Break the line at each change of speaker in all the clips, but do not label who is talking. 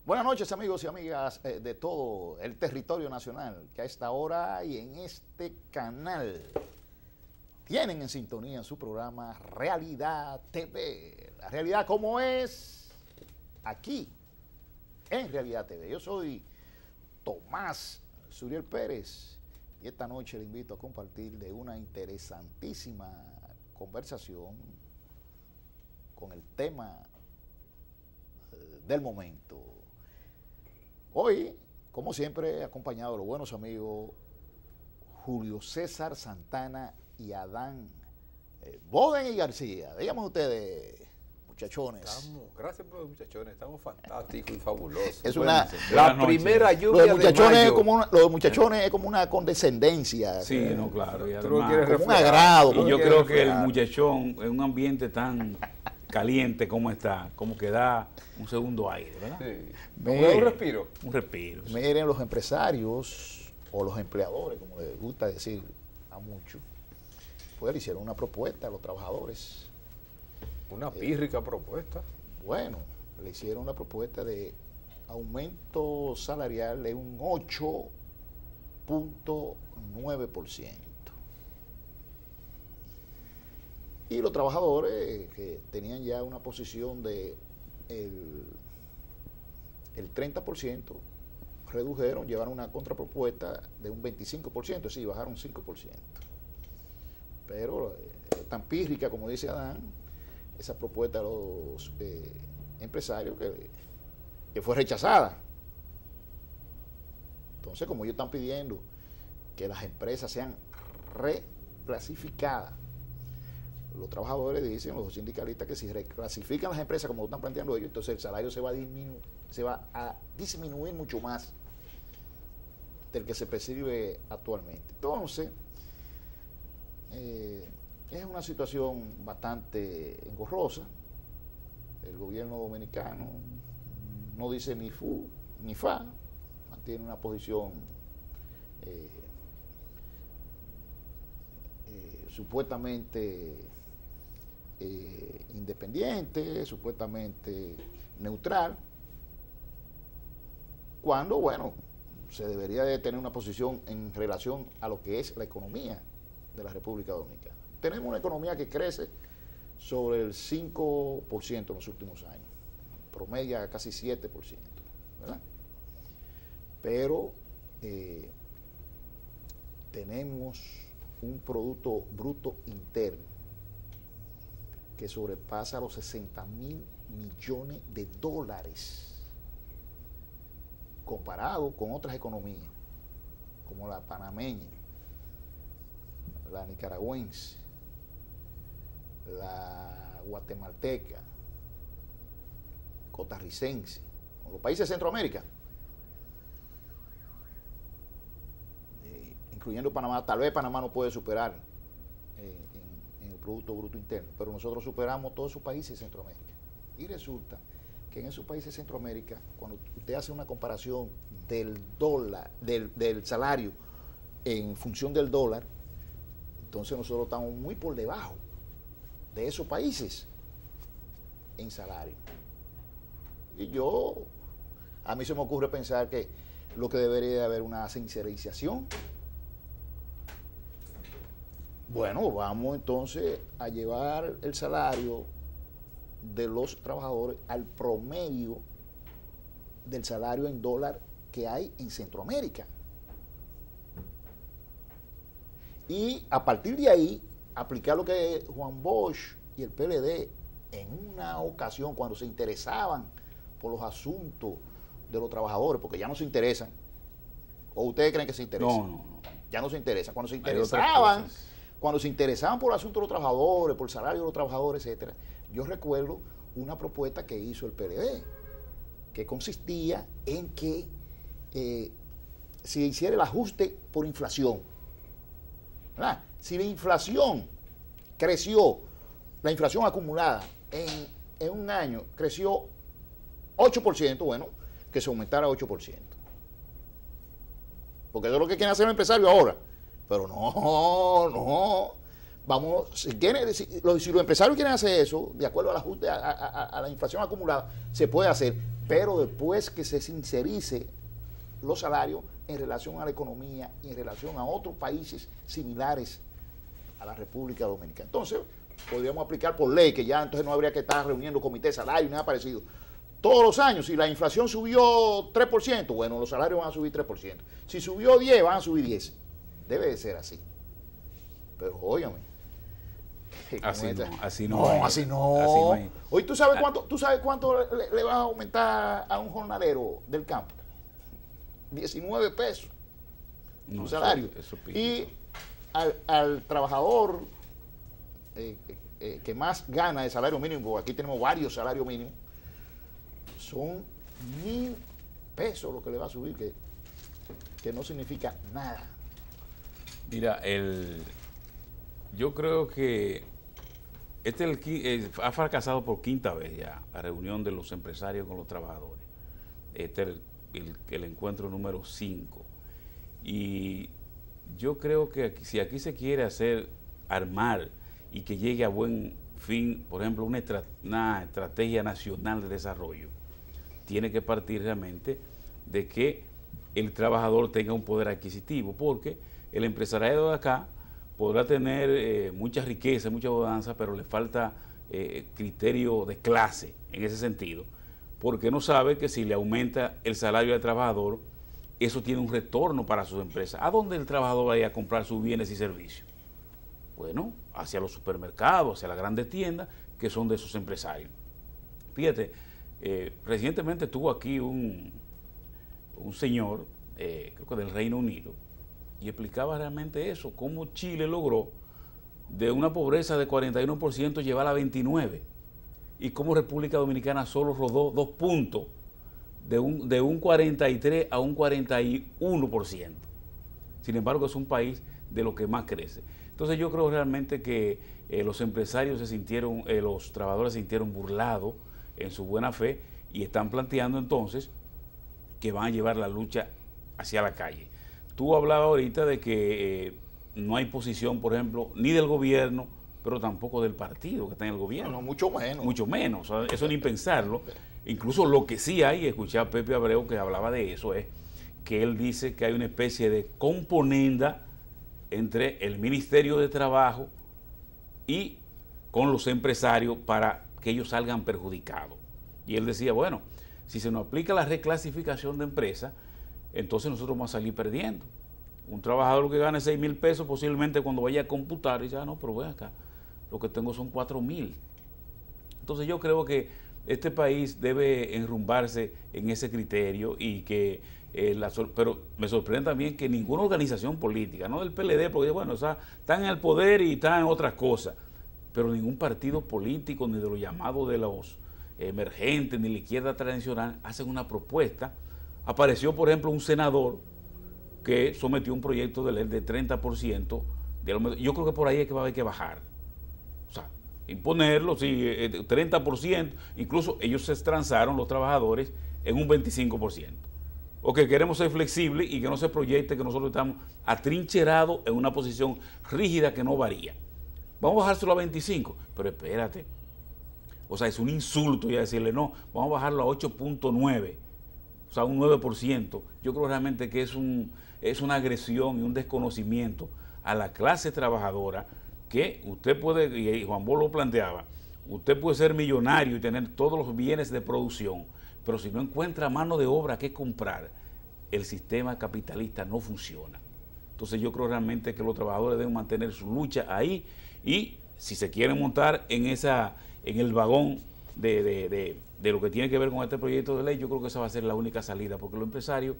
Buenas noches, amigos y amigas de todo el territorio nacional, que a esta hora y en este canal tienen en sintonía su programa Realidad TV. La realidad como es aquí, en Realidad TV. Yo soy Tomás Suriel Pérez y esta noche le invito a compartir de una interesantísima conversación con el tema del momento. Hoy, como siempre, acompañado de los buenos amigos Julio César Santana y Adán Boden y García. Díganme ustedes, muchachones.
Gracias por los muchachones, estamos fantásticos y fabulosos.
Es una,
la primera lluvia
los muchachones
de mayo.
Los muchachones es como una condescendencia.
Sí, no, claro. Y
Tú lo
además,
quieres
como un
reflejar.
agrado.
y yo creo que el muchachón, en un ambiente tan caliente como está, como que da un segundo aire, ¿verdad?
Sí.
Miren,
Un respiro.
Un respiro. Sí.
miren, los empresarios o los empleadores, como les gusta decir a muchos, pues le hicieron una propuesta a los trabajadores.
Una pírrica propuesta.
Bueno, le hicieron una propuesta de aumento salarial de un 8.9%. Y los trabajadores que tenían ya una posición de el 30%, redujeron, llevaron una contrapropuesta de un 25%, sí, bajaron 5%. Pero tan pírrica, como dice Adán, esa propuesta de los empresarios que fue rechazada. Entonces, como ellos están pidiendo que las empresas sean reclasificadas, los trabajadores dicen, los sindicalistas, que si reclasifican las empresas como están planteando ellos, entonces el salario se va a disminuir mucho más del que se percibe actualmente. Entonces, es una situación bastante engorrosa. El gobierno dominicano no dice ni fu ni fa, mantiene una posición supuestamente independiente, supuestamente neutral, cuando, bueno, se debería de tener una posición en relación a lo que es la economía de la República Dominicana. Tenemos una economía que crece sobre el 5% en los últimos años, promedia casi 7%, ¿verdad? Pero tenemos un Producto Bruto Interno que sobrepasa los 60.000 millones de dólares, comparado con otras economías, como la panameña, la nicaragüense, la guatemalteca, costarricense, o los países de Centroamérica, incluyendo Panamá. Tal vez Panamá no puede superar en el Producto Bruto Interno, pero nosotros superamos todos esos países de Centroamérica. Y resulta que en esos países de Centroamérica, cuando usted hace una comparación del dólar, del salario en función del dólar, entonces nosotros estamos muy por debajo de esos países en salario. Y a mí se me ocurre pensar que lo que debería de haber una sincerización. Bueno, vamos entonces a llevar el salario de los trabajadores al promedio del salario en dólar que hay en Centroamérica. Y a partir de ahí, aplicar lo que Juan Bosch y el PLD en una ocasión, cuando se interesaban por los asuntos de los trabajadores, porque ya no se interesan, o ustedes creen que se interesan.
No.
Ya no se interesan. Cuando se
Hay otras
interesaban,
cosas.
cuando se interesaban por el asunto de los trabajadores, por el salario de los trabajadores, etcétera, yo recuerdo una propuesta que hizo el PLD, que consistía en que se hiciera el ajuste por inflación, ¿verdad? Si la inflación creció, la inflación acumulada en un año creció 8%, bueno, que se aumentara 8%. Porque eso es lo que quieren hacer los empresarios ahora. Pero no. Vamos, si los empresarios quieren hacer eso, de acuerdo a la inflación acumulada, se puede hacer, pero después que se sincerice los salarios en relación a la economía y en relación a otros países similares a la República Dominicana. Entonces, podríamos aplicar por ley, que ya entonces no habría que estar reuniendo comité de salario, nada parecido. Todos los años, si la inflación subió 3%, bueno, los salarios van a subir 3%. Si subió 10, van a subir 10. Debe de ser así. Pero, óigame.
Así no.
Así no. Hoy, ¿tú sabes cuánto le va a aumentar a un jornalero del campo? 19 pesos.
No,
su salario. Y al trabajador que más gana de salario mínimo, porque aquí tenemos varios salarios mínimos, son 1.000 pesos lo que le va a subir, que no significa nada.
Mira, yo creo que ha fracasado por quinta vez ya la reunión de los empresarios con los trabajadores. Este es el encuentro número 5. Y yo creo que si aquí se quiere armar y que llegue a buen fin, por ejemplo, una estrategia nacional de desarrollo, tiene que partir realmente de que el trabajador tenga un poder adquisitivo, porque el empresariado de acá podrá tener mucha riqueza, mucha bonanza, pero le falta criterio de clase en ese sentido, porque no sabe que si le aumenta el salario al trabajador, eso tiene un retorno para sus empresas. ¿A dónde el trabajador va a ir a comprar sus bienes y servicios? Bueno, hacia los supermercados, hacia las grandes tiendas, que son de esos empresarios. Fíjate, recientemente estuvo aquí un señor, creo que del Reino Unido, y explicaba realmente eso, cómo Chile logró de una pobreza de 41% llevarla a 29%, y cómo República Dominicana solo rodó 2 puntos de un 43 a un 41%. Sin embargo, es un país de lo que más crece. Entonces yo creo realmente que los empresarios los trabajadores se sintieron burlados en su buena fe y están planteando entonces que van a llevar la lucha hacia la calle. Tú hablabas ahorita de que no hay posición, por ejemplo, ni del gobierno, pero tampoco del partido que está en el gobierno.
No, mucho menos.
Mucho menos, o sea, eso ni pensarlo. Incluso lo que sí hay, escuché a Pepe Abreu que hablaba de eso, es que él dice que hay una especie de componenda entre el Ministerio de Trabajo y con los empresarios para que ellos salgan perjudicados. Y él decía, bueno, si se nos aplica la reclasificación de empresas, entonces nosotros vamos a salir perdiendo. Un trabajador que gane 6,000 pesos, posiblemente cuando vaya a computar, dice, no, pero ven acá, lo que tengo son 4,000. Entonces yo creo que este país debe enrumbarse en ese criterio y que, pero me sorprende también que ninguna organización política, no del PLD, porque bueno, o sea, están en el poder y están en otras cosas, pero ningún partido político, ni de los llamados de los emergentes, ni la izquierda tradicional, hacen una propuesta. Apareció, por ejemplo, un senador que sometió un proyecto de ley de 30%. Yo creo que por ahí es que va a haber que bajar. O sea, imponerlo, sí, 30%. Incluso ellos se transaron, los trabajadores, en un 25%. O que queremos ser flexibles y que no se proyecte que nosotros estamos atrincherados en una posición rígida que no varía. Vamos a bajárselo a 25%. Pero espérate. O sea, es un insulto ya decirle, no, vamos a bajarlo a 8.9%. O sea, un 9%. Yo creo realmente que es una agresión y un desconocimiento a la clase trabajadora que usted puede, y Juan Bosch lo planteaba, usted puede ser millonario y tener todos los bienes de producción, pero si no encuentra mano de obra que comprar, el sistema capitalista no funciona. Entonces yo creo realmente que los trabajadores deben mantener su lucha ahí y si se quieren montar en el vagón de lo que tiene que ver con este proyecto de ley, yo creo que esa va a ser la única salida, porque los empresarios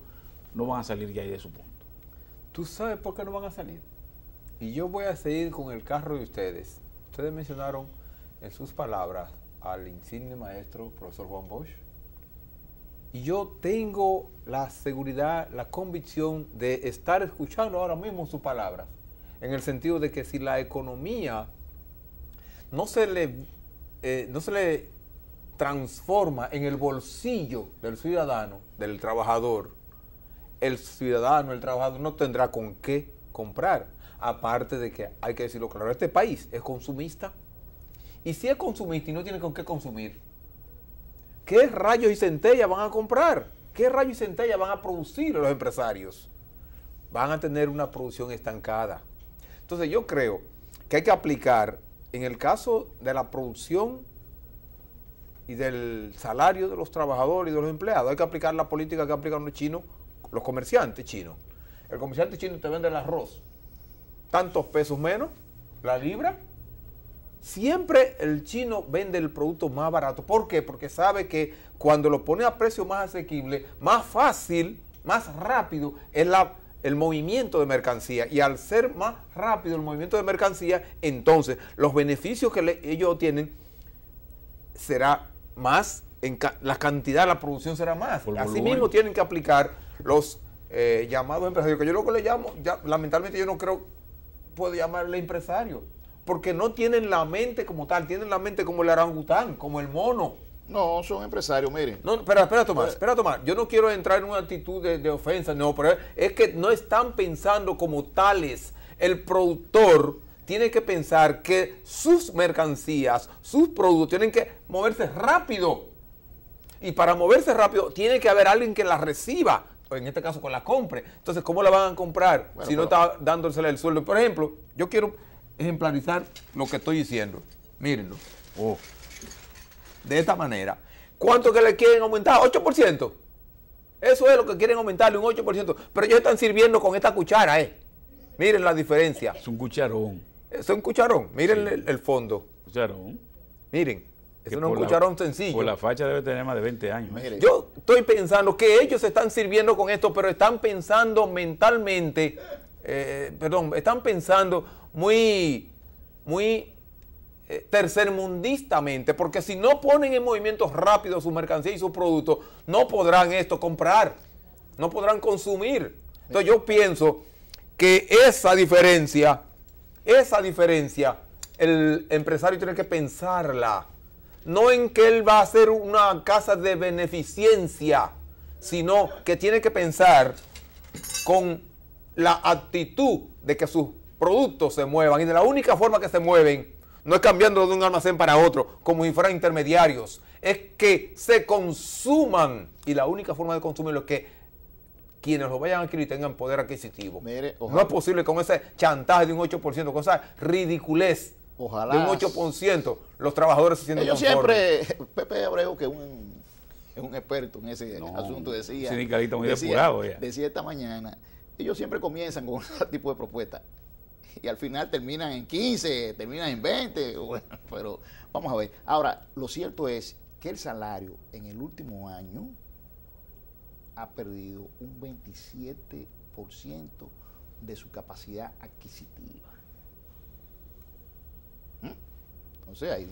no van a salir ya ahí de su punto.
¿Tú sabes por qué no van a salir? Y yo voy a seguir con el carro de ustedes. Ustedes mencionaron en sus palabras al insigne maestro, profesor Juan Bosch. Y yo tengo la seguridad, la convicción de estar escuchando ahora mismo sus palabras. en el sentido de que si la economía no se le transforma en el bolsillo del ciudadano, del trabajador, el ciudadano, el trabajador no tendrá con qué comprar. Aparte de que, hay que decirlo claro, este país es consumista. Y si es consumista y no tiene con qué consumir, ¿qué rayos y centellas van a comprar? ¿Qué rayos y centellas van a producir los empresarios? Van a tener una producción estancada. Entonces yo creo que hay que aplicar, en el caso de la producción y del salario de los trabajadores y de los empleados, hay que aplicar la política que aplican los chinos, los comerciantes chinos. El comerciante chino te vende el arroz, tantos pesos menos, la libra. Siempre el chino vende el producto más barato. ¿Por qué? Porque sabe que cuando lo pone a precio más asequible, más fácil, más rápido es el movimiento de mercancía. Y al ser más rápido el movimiento de mercancía, entonces los beneficios que ellos tienen será más, la cantidad, la producción será más. Asimismo tienen que aplicar los llamados empresarios, que yo lo que le llamo, lamentablemente yo no creo, puedo llamarle empresario, porque no tienen la mente como tal, tienen la mente como el orangután, como el mono.
No, son empresarios, miren.
No, espera, Tomás. Yo no quiero entrar en una actitud de ofensa, no, pero es que no están pensando como tales. El productor tiene que pensar que sus mercancías, sus productos tienen que moverse rápido. Y para moverse rápido tiene que haber alguien que la reciba, o en este caso que la compre. Entonces, ¿cómo la van a comprar si no está dándosela el sueldo? Por ejemplo, yo quiero ejemplarizar lo que estoy diciendo. Mírenlo. De esta manera. ¿Cuánto que le quieren aumentar? 8%. Eso es lo que quieren aumentarle, un 8%. Pero ellos están sirviendo con esta cuchara, Miren la diferencia.
Es un cucharón.
Es un cucharón. Miren el fondo.
Cucharón.
Miren. Eso no es un cucharón sencillo.
Por la facha debe tener más de 20 años.
Mire.
Yo estoy pensando que ellos se están sirviendo con esto, pero están pensando mentalmente, están pensando muy tercermundistamente, porque si no ponen en movimiento rápido su mercancía y sus productos, no podrán comprar, no podrán consumir. Entonces yo pienso que esa diferencia, el empresario tiene que pensarla, no en que él va a hacer una casa de beneficencia, sino que tiene que pensar con la actitud de que sus productos se muevan, y de la única forma que se mueven no es cambiando de un almacén para otro, como si fueran intermediarios, es que se consuman, y la única forma de consumirlo es que quienes lo vayan a adquirir tengan poder adquisitivo.
Mire,
no es posible con ese chantaje de un 8%, con esa ridiculez de un 8%, los trabajadores se sienten
conformes. Siempre, Pepe Abreu, que es un experto en ese asunto, decía,
sindicalista muy depurado ya.
Decía esta mañana, ellos siempre comienzan con ese tipo de propuestas y al final terminan en 15, terminan en 20, bueno, pero vamos a ver. Ahora, lo cierto es que el salario en el último año ha perdido un 27% de su capacidad adquisitiva. Entonces hay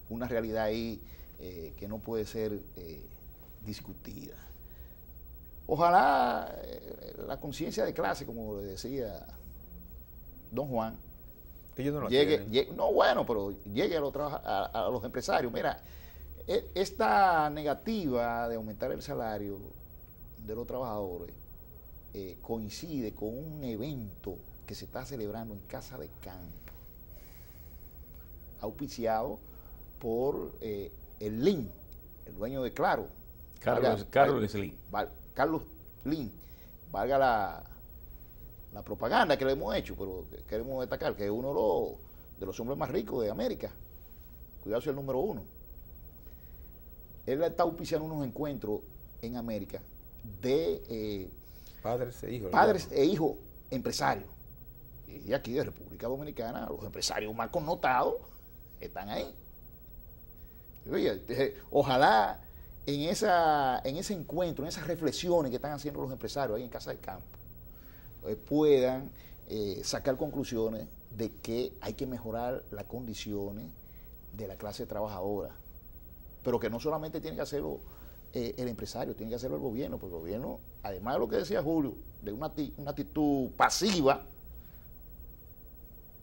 una realidad ahí que no puede ser discutida. Ojalá la conciencia de clase, como le decía don Juan,
ellos no
llegue, pero llegue a los empresarios. Mira, esta negativa de aumentar el salario de los trabajadores coincide con un evento que se está celebrando en Casa de Campo, auspiciado por el Lin, el dueño de Claro.
Carlos Lin.
Carlos Lin, valga la propaganda que le hemos hecho, pero queremos destacar que es uno de los hombres más ricos de América. Cuidado, si es el número 1. Él está auspiciando unos encuentros en América de
padres
e hijos empresarios. Y aquí de República Dominicana, los empresarios más connotados están ahí. Oye, ojalá en ese encuentro, en esas reflexiones que están haciendo los empresarios ahí en Casa de Campo, puedan sacar conclusiones de que hay que mejorar las condiciones de la clase trabajadora, pero que no solamente tiene que hacerlo el empresario, tiene que hacerlo el gobierno, porque el gobierno, además de lo que decía Julio, de una actitud pasiva,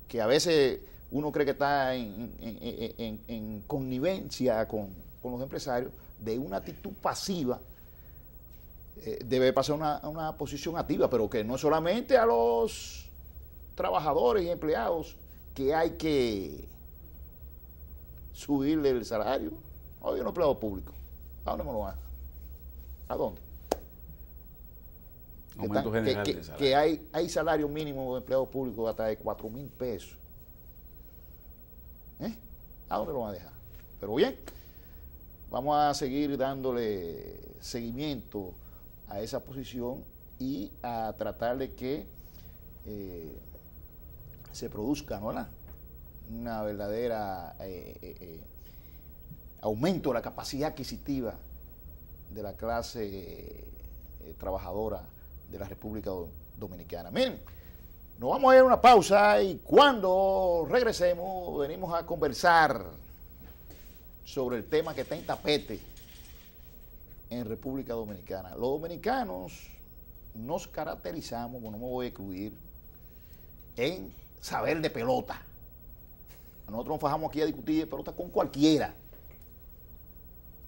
que a veces uno cree que está en connivencia con los empresarios, de una actitud pasiva, debe pasar a una posición activa, pero que no solamente a los trabajadores y empleados que hay que subirle el salario. Hoy un empleado público, ¿a dónde me lo van? ¿A dónde?
Aumento general de salario.
Que hay salario mínimo de empleados públicos hasta de 4,000 pesos. ¿A dónde lo van a dejar? Pero bien, vamos a seguir dándole seguimiento a esa posición y a tratar de que se produzca, ¿no?, una verdadera aumento de la capacidad adquisitiva de la clase trabajadora de la República Dominicana. Miren, nos vamos a ir a una pausa y cuando regresemos venimos a conversar sobre el tema que está en tapete en República Dominicana. Los dominicanos nos caracterizamos, bueno, no me voy a excluir, en saber de pelota. Nosotros nos fajamos aquí a discutir de pelota con cualquiera.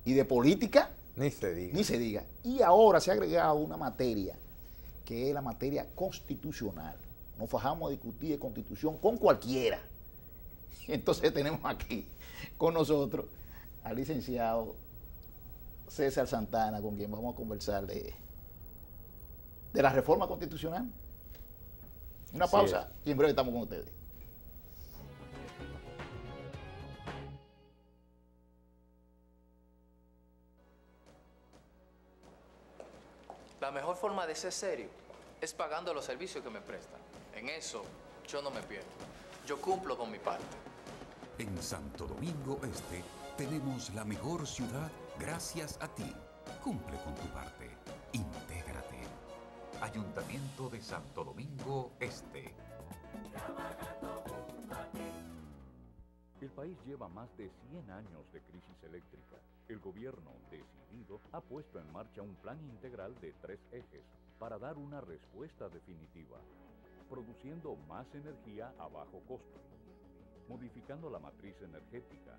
Y de política,
ni se diga.
Y ahora se ha agregado una materia, que es la materia constitucional. Nos fajamos a discutir de constitución con cualquiera. Entonces tenemos aquí con nosotros al licenciado César Santana, con quien vamos a conversar de la reforma constitucional. Una pausa y en breve estamos con ustedes.
La mejor forma de ser serio es pagando los servicios que me prestan. En eso yo no me pierdo. Yo cumplo con mi parte.
En Santo Domingo Este tenemos la mejor ciudad gracias a ti. Cumple con tu parte. Intégrate. Ayuntamiento de Santo Domingo Este.
El país lleva más de 100 años de crisis eléctrica. El gobierno, decidido, ha puesto en marcha un plan integral de 3 ejes para dar una respuesta definitiva, produciendo más energía a bajo costo, modificando la matriz energética,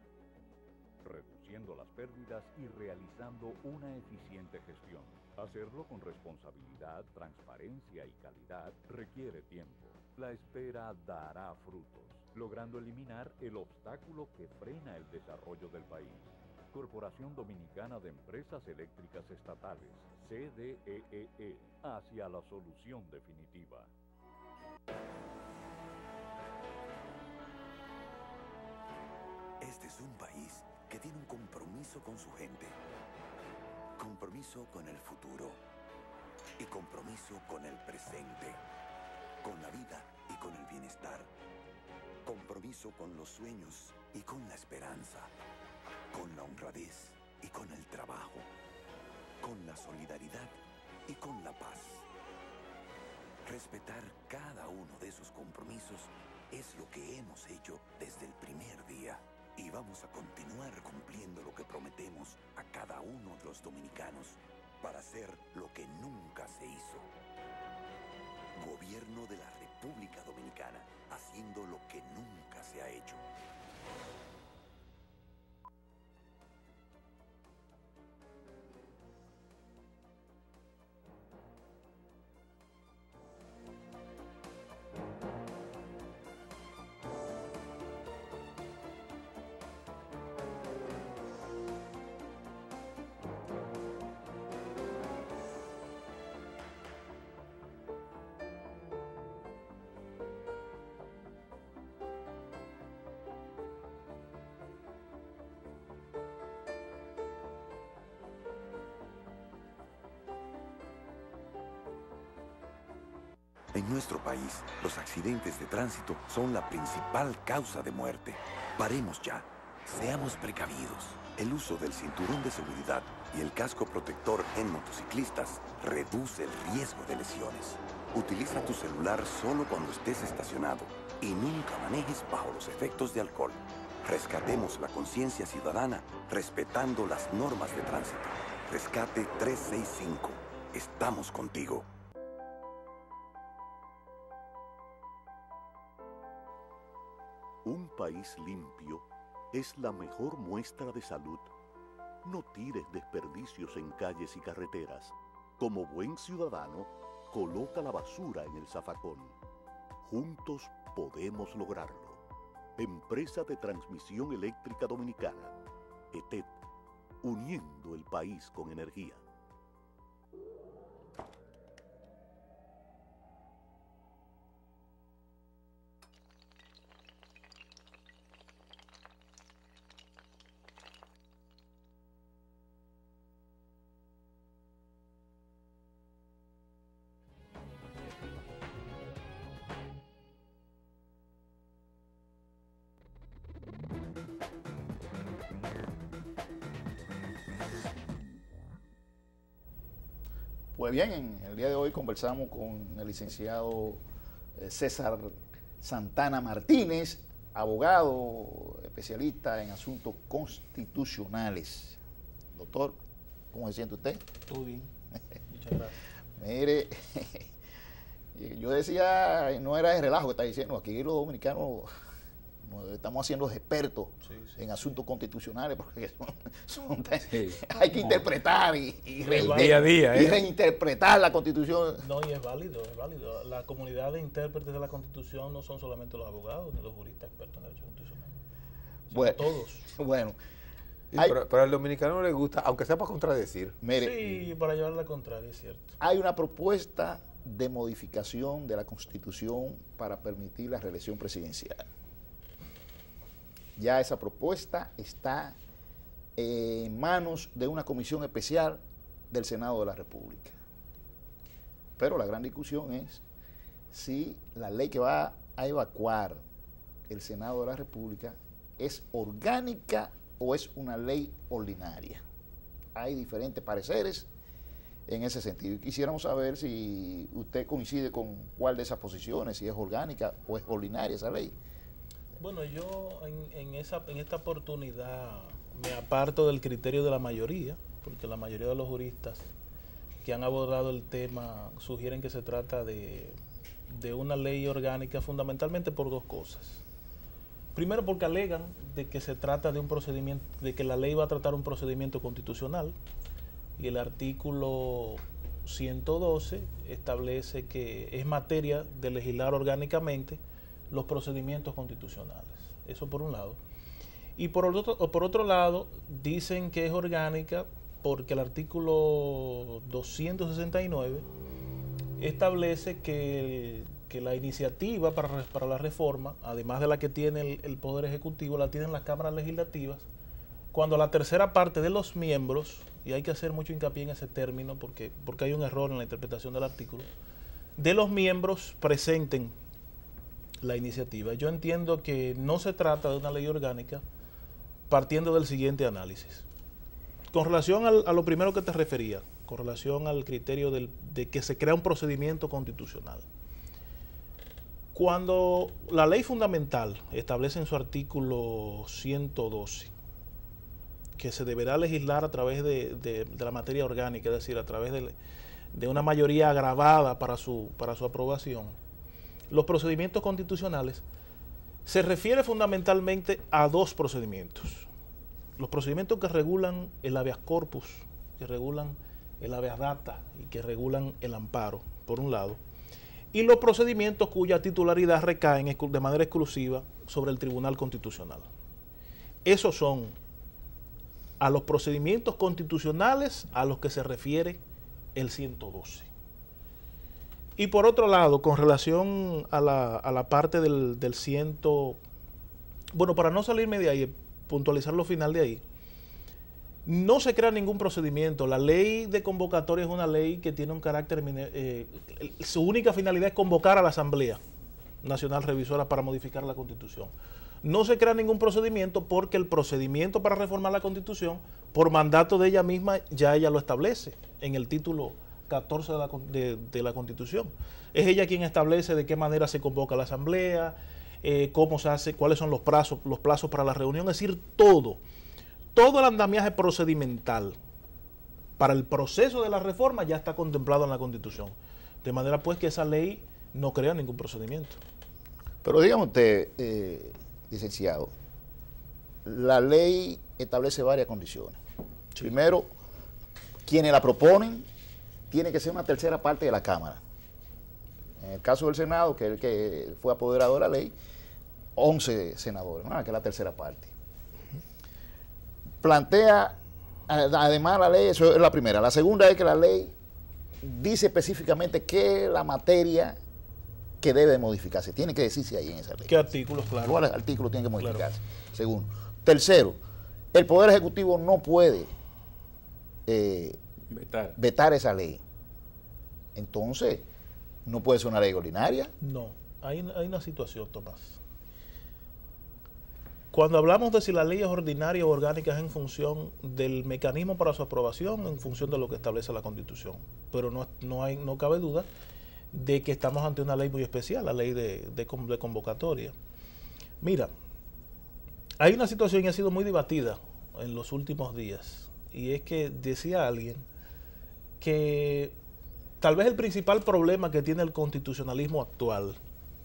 reduciendo las pérdidas y realizando una eficiente gestión. Hacerlo con responsabilidad, transparencia y calidad requiere tiempo. La espera dará frutos, logrando eliminar el obstáculo que frena el desarrollo del país. Corporación Dominicana de Empresas Eléctricas Estatales, CDEE, hacia la solución definitiva.
Este es un país que tiene un compromiso con su gente, compromiso con el futuro y compromiso con el presente, con la vida y con el bienestar, compromiso con los sueños y con la esperanza, con la honradez y con el trabajo, con la solidaridad y con la paz. Respetar cada uno de esos compromisos es lo que hemos hecho desde el primer día y vamos a continuar cumpliendo lo que prometemos a cada uno de los dominicanos para hacer lo que nunca se hizo. Gobierno de la República Dominicana, haciendo lo que nunca se ha hecho. En nuestro país, los accidentes de tránsito son la principal causa de muerte. Paremos ya. Seamos precavidos. El uso del cinturón de seguridad y el casco protector en motociclistas reduce el riesgo de lesiones. Utiliza tu celular solo cuando estés estacionado y nunca manejes bajo los efectos de alcohol. Rescatemos la conciencia ciudadana respetando las normas de tránsito. Rescate 365. Estamos contigo.
Un país limpio es la mejor muestra de salud. No tires desperdicios en calles y carreteras. Como buen ciudadano, coloca la basura en el zafacón. Juntos podemos lograrlo. Empresa de Transmisión Eléctrica Dominicana, ETED, uniendo el país con energía.
Pues bien, en el día de hoy conversamos con el licenciado César Santana Martínez, abogado especialista en asuntos constitucionales. Doctor, ¿cómo se siente usted?
Todo bien, muchas gracias.
Mire, yo decía, no era de relajo que está diciendo, aquí los dominicanos nos estamos haciendo expertos en asuntos constitucionales porque hay que interpretar y
día a día,
y reinterpretar la Constitución.
No, y es válido, es válido. La comunidad de intérpretes de la Constitución no son solamente los abogados ni los juristas expertos en derecho constitucional.
Bueno,
todos.
Bueno.
Pero al dominicano le gusta, aunque sea para contradecir.
Mire,
sí, para llevar la contraria, es cierto.
Hay una propuesta de modificación de la Constitución para permitir la reelección presidencial. Ya esa propuesta está en manos de una comisión especial del Senado de la República. Pero la gran discusión es si la ley que va a evacuar el Senado de la República es orgánica o es una ley ordinaria. Hay diferentes pareceres en ese sentido. Y quisiéramos saber si usted coincide con cuál de esas posiciones, si es orgánica o es ordinaria esa ley.
Bueno, yo en esta oportunidad me aparto del criterio de la mayoría, porque la mayoría de los juristas que han abordado el tema sugieren que se trata de una ley orgánica fundamentalmente por dos cosas. Primero, porque alegan de que se trata de un procedimiento, de que la ley va a tratar un procedimiento constitucional, y el artículo 112 establece que es materia de legislar orgánicamente los procedimientos constitucionales. Eso por un lado. Y por otro lado, dicen que es orgánica porque el artículo 269 establece que la iniciativa para la reforma, además de la que tiene el Poder Ejecutivo, la tienen las cámaras legislativas, cuando la tercera parte de los miembros, y hay que hacer mucho hincapié en ese término porque hay un error en la interpretación del artículo, de los miembros presenten la iniciativa. Yo entiendo que no se trata de una ley orgánica partiendo del siguiente análisis. Con relación a lo primero que te refería, con relación al criterio de que se crea un procedimiento constitucional. Cuando la ley fundamental establece en su artículo 112 que se deberá legislar a través de la materia orgánica, es decir, a través de una mayoría agravada para su aprobación, los procedimientos constitucionales se refiere fundamentalmente a dos procedimientos. Los procedimientos que regulan el habeas corpus, que regulan el habeas data y que regulan el amparo, por un lado, y los procedimientos cuya titularidad recaen de manera exclusiva sobre el Tribunal Constitucional. Esos son a los procedimientos constitucionales a los que se refiere el 112. Y por otro lado, con relación a la parte del bueno, para no salirme de ahí, puntualizar lo final de ahí, no se crea ningún procedimiento. La ley de convocatoria es una ley que tiene un carácter, su única finalidad es convocar a la Asamblea Nacional Revisora para modificar la Constitución. No se crea ningún procedimiento porque el procedimiento para reformar la Constitución, por mandato de ella misma, ya ella lo establece en el título 14 de la Constitución. Es ella quien establece de qué manera se convoca la Asamblea, cómo se hace, cuáles son los plazos para la reunión, es decir, todo el andamiaje procedimental para el proceso de la reforma ya está contemplado en la Constitución. De manera pues que esa ley no crea ningún procedimiento.
Pero dígame usted, licenciado, la ley establece varias condiciones. Sí. Primero, quienes la proponen, tiene que ser una tercera parte de la Cámara. En el caso del Senado, que es el que fue apoderado de la ley, 11 senadores, ¿no? Que es la tercera parte. Plantea, además la ley, eso es la primera. La segunda es que la ley dice específicamente qué es la materia que debe modificarse. Tiene que decirse ahí en esa ley.
¿Qué artículos? Claro.
¿Cuáles artículos tienen que modificarse? Claro. Segundo. Tercero, el Poder Ejecutivo no puede vetar esa ley. Entonces, no puede ser una ley ordinaria.
No, hay una situación, Tomás. Cuando hablamos de si la ley es ordinaria o orgánica es en función del mecanismo para su aprobación, en función de lo que establece la Constitución. Pero no cabe duda de que estamos ante una ley muy especial, la ley de convocatoria. Mira, hay una situación que ha sido muy debatida en los últimos días, y es que decía alguien que tal vez el principal problema que tiene el constitucionalismo actual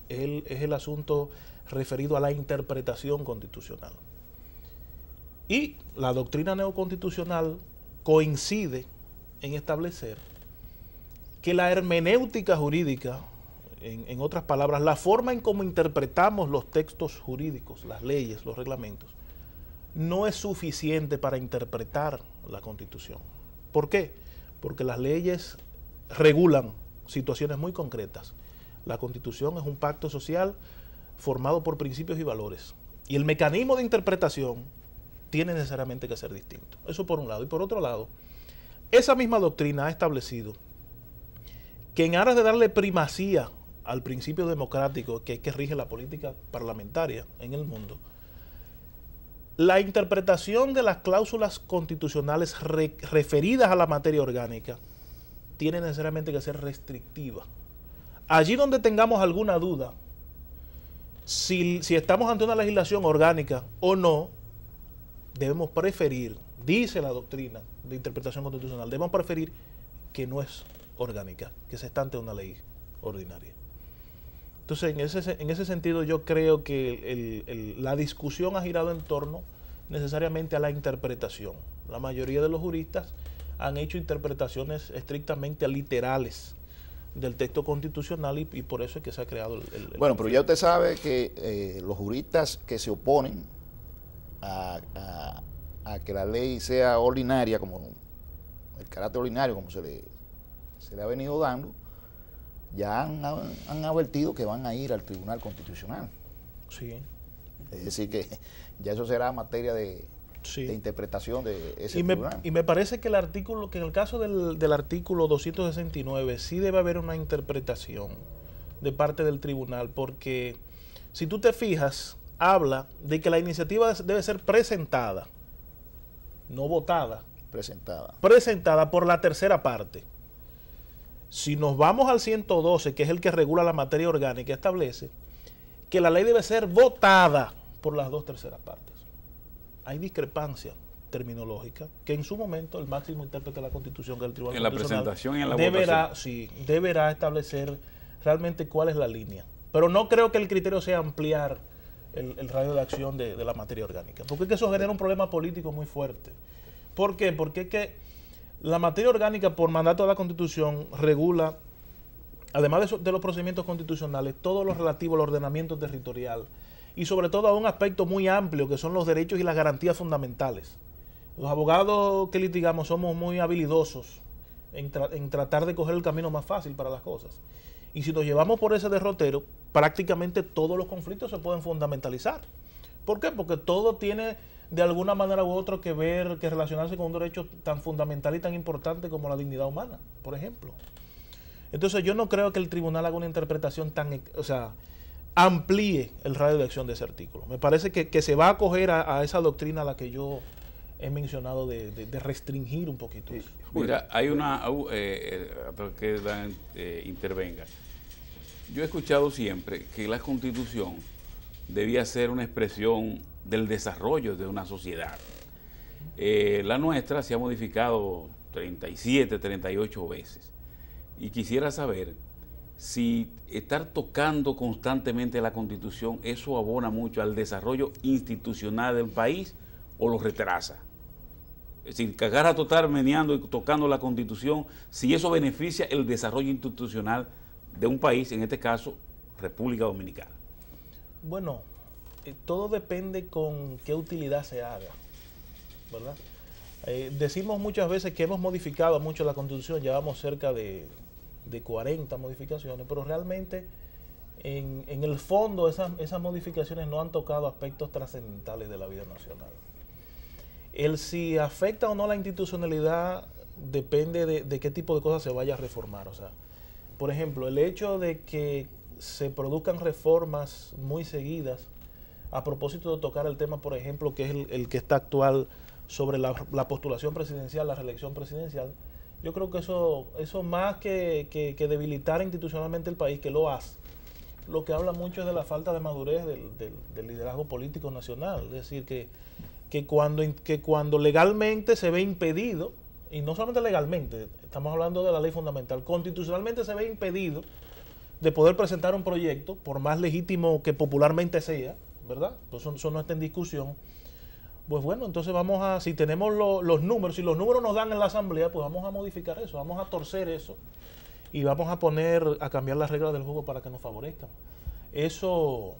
es el asunto referido a la interpretación constitucional. Y la doctrina neoconstitucional coincide en establecer que la hermenéutica jurídica, en otras palabras, la forma en cómo interpretamos los textos jurídicos, las leyes, los reglamentos, no es suficiente para interpretar la Constitución. ¿Por qué? Porque las leyes regulan situaciones muy concretas. La Constitución es un pacto social formado por principios y valores. Y el mecanismo de interpretación tiene necesariamente que ser distinto. Eso por un lado. Y por otro lado, esa misma doctrina ha establecido que en aras de darle primacía al principio democrático que rige la política parlamentaria en el mundo, la interpretación de las cláusulas constitucionales referidas a la materia orgánica tiene necesariamente que ser restrictiva. Allí donde tengamos alguna duda, si estamos ante una legislación orgánica o no, debemos preferir, dice la doctrina de interpretación constitucional, debemos preferir que no es orgánica, que se está ante una ley ordinaria. Entonces, en ese sentido, yo creo que la discusión ha girado en torno necesariamente a la interpretación. La mayoría de los juristas han hecho interpretaciones estrictamente literales del texto constitucional y por eso es que se ha creado el
bueno, pero ya usted sabe que los juristas que se oponen a que la ley sea ordinaria, como el carácter ordinario, como se le ha venido dando, ya han advertido que van a ir al Tribunal Constitucional.
Sí.
Es decir, que ya eso será materia de interpretación de ese tribunal.
Y me parece que en el caso del artículo 269 sí debe haber una interpretación de parte del tribunal, porque si tú te fijas, habla de que la iniciativa debe ser presentada, no votada. Presentada por la tercera parte. Si nos vamos al 112, que es el que regula la materia orgánica, establece que la ley debe ser votada por las 2/3 partes. Hay discrepancia terminológica que en su momento el máximo intérprete de la Constitución, que es el Tribunal Constitucional,
en la presentación y en la votación,
deberá establecer realmente cuál es la línea. Pero no creo que el criterio sea ampliar el radio de acción de la materia orgánica, porque es que eso genera un problema político muy fuerte. ¿Por qué? Porque es que la materia orgánica, por mandato de la Constitución, regula, además de los procedimientos constitucionales, todo lo relativo al ordenamiento territorial y sobre todo a un aspecto muy amplio que son los derechos y las garantías fundamentales. Los abogados que litigamos somos muy habilidosos en tratar de coger el camino más fácil para las cosas. Y si nos llevamos por ese derrotero, prácticamente todos los conflictos se pueden fundamentalizar. ¿Por qué? Porque todo tiene de alguna manera u otra que relacionarse con un derecho tan fundamental y tan importante como la dignidad humana, por ejemplo. Entonces yo no creo que el tribunal haga una interpretación amplíe el radio de acción de ese artículo. Me parece que se va a acoger a esa doctrina a la que yo he mencionado de restringir un poquito.
Mira, hay una intervenga. Yo he escuchado siempre que la Constitución debía ser una expresión del desarrollo de una sociedad. La nuestra se ha modificado 37, 38 veces. Y quisiera saber si estar tocando constantemente la Constitución, eso abona mucho al desarrollo institucional del país o lo retrasa. Es decir, cagar a total meneando y tocando la Constitución, si eso beneficia el desarrollo institucional de un país, en este caso, República Dominicana.
Bueno, todo depende con qué utilidad se haga, ¿verdad? Decimos muchas veces que hemos modificado mucho la Constitución, llevamos cerca de 40 modificaciones, pero realmente en el fondo esas modificaciones no han tocado aspectos trascendentales de la vida nacional. El si afecta o no la institucionalidad depende de qué tipo de cosas se vaya a reformar. O sea, por ejemplo, el hecho de que se produzcan reformas muy seguidas a propósito de tocar el tema, por ejemplo, que es el que está actual sobre la postulación presidencial, la reelección presidencial, yo creo que eso más que debilitar institucionalmente el país, que lo hace, lo que habla mucho es de la falta de madurez del liderazgo político nacional. Es decir, que cuando legalmente se ve impedido, y no solamente legalmente, estamos hablando de la ley fundamental, constitucionalmente se ve impedido de poder presentar un proyecto, por más legítimo que popularmente sea, ¿verdad? Pues eso no está en discusión. Pues bueno, entonces si tenemos los números, si los números nos dan en la asamblea, pues vamos a modificar eso, vamos a torcer eso y vamos a cambiar las reglas del juego para que nos favorezcan. Eso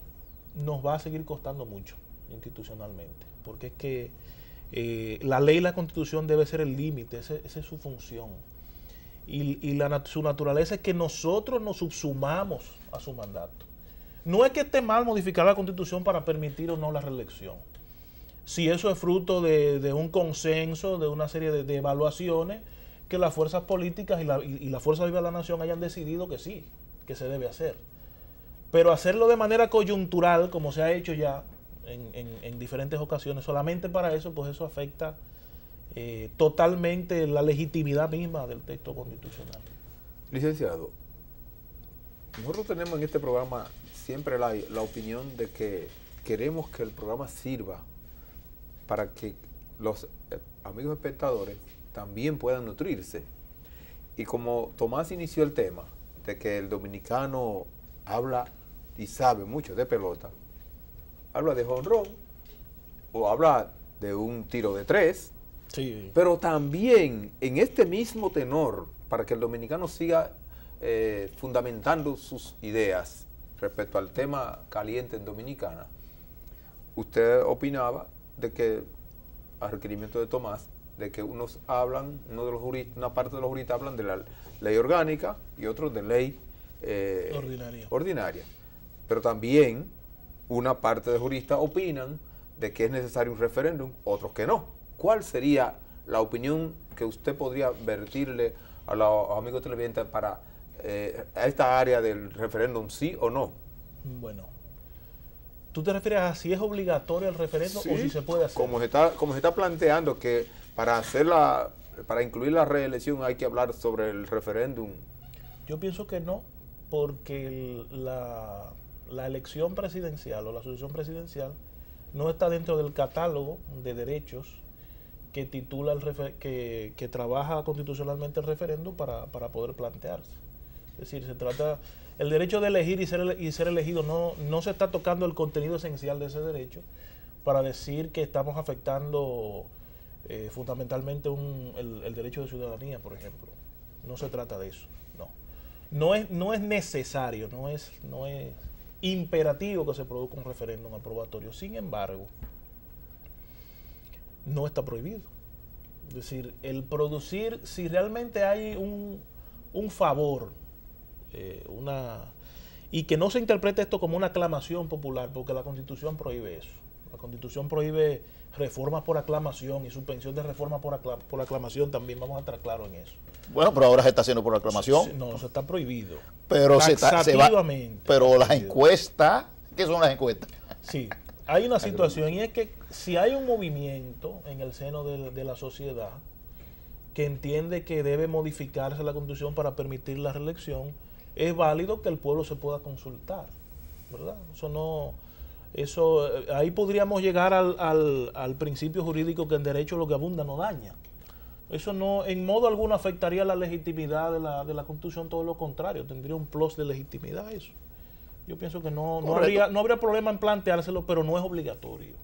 nos va a seguir costando mucho institucionalmente, porque es que la ley y la Constitución debe ser el límite, esa es su función. Y su naturaleza es que nosotros nos subsumamos a su mandato. No es que esté mal modificar la Constitución para permitir o no la reelección. Si eso es fruto de un consenso, de una serie de evaluaciones, que las fuerzas políticas y la fuerza viva de la nación hayan decidido que sí, que se debe hacer. Pero hacerlo de manera coyuntural, como se ha hecho ya en diferentes ocasiones, solamente para eso, pues eso afecta totalmente la legitimidad misma del texto constitucional.
Licenciado, nosotros tenemos en este programa siempre la opinión de que queremos que el programa sirva para que los amigos espectadores también puedan nutrirse. Y como Tomás inició el tema de que el dominicano habla y sabe mucho de pelota, habla de jonrón o habla de un tiro de tres,
sí,
pero también en este mismo tenor, para que el dominicano siga fundamentando sus ideas respecto al tema caliente en Dominicana, usted opinaba de que, a requerimiento de Tomás, de que una parte de los juristas hablan de la ley orgánica y otros de ley ordinaria. Pero también una parte de juristas opinan de que es necesario un referéndum, otros que no. ¿Cuál sería la opinión que usted podría vertirle a los amigos televidentes para a esta área del referéndum, sí o no?
Bueno, ¿tú te refieres a si es obligatorio el referéndum o si se puede hacer?
Como se está planteando que para incluir la reelección hay que hablar sobre el referéndum.
Yo pienso que no, porque la elección presidencial o la sucesión presidencial no está dentro del catálogo de derechos que titula que trabaja constitucionalmente el referéndum para poder plantearse. Es decir, el derecho de elegir y ser elegido, no se está tocando el contenido esencial de ese derecho para decir que estamos afectando fundamentalmente el derecho de ciudadanía, por ejemplo. No se trata de eso, no. No es necesario, no es imperativo que se produzca un referéndum aprobatorio. Sin embargo, no está prohibido. Es decir, el producir, si realmente hay un favor, y que no se interprete esto como una aclamación popular, porque la Constitución prohíbe eso. La Constitución prohíbe reformas por aclamación y suspensión de reformas por aclamación también, vamos a estar claros en eso.
Bueno, pero ahora se está haciendo por aclamación.
No, eso está prohibido.
Pero pero las encuestas, ¿qué son las encuestas?
Sí, hay una situación y es que si hay un movimiento en el seno de la sociedad que entiende que debe modificarse la Constitución para permitir la reelección, es válido que el pueblo se pueda consultar, ¿verdad? Ahí podríamos llegar al principio jurídico que en derecho lo que abunda no daña. Eso no, en modo alguno afectaría la legitimidad de la Constitución, todo lo contrario, tendría un plus de legitimidad eso. Yo pienso que no habría problema en planteárselo, pero no es obligatorio.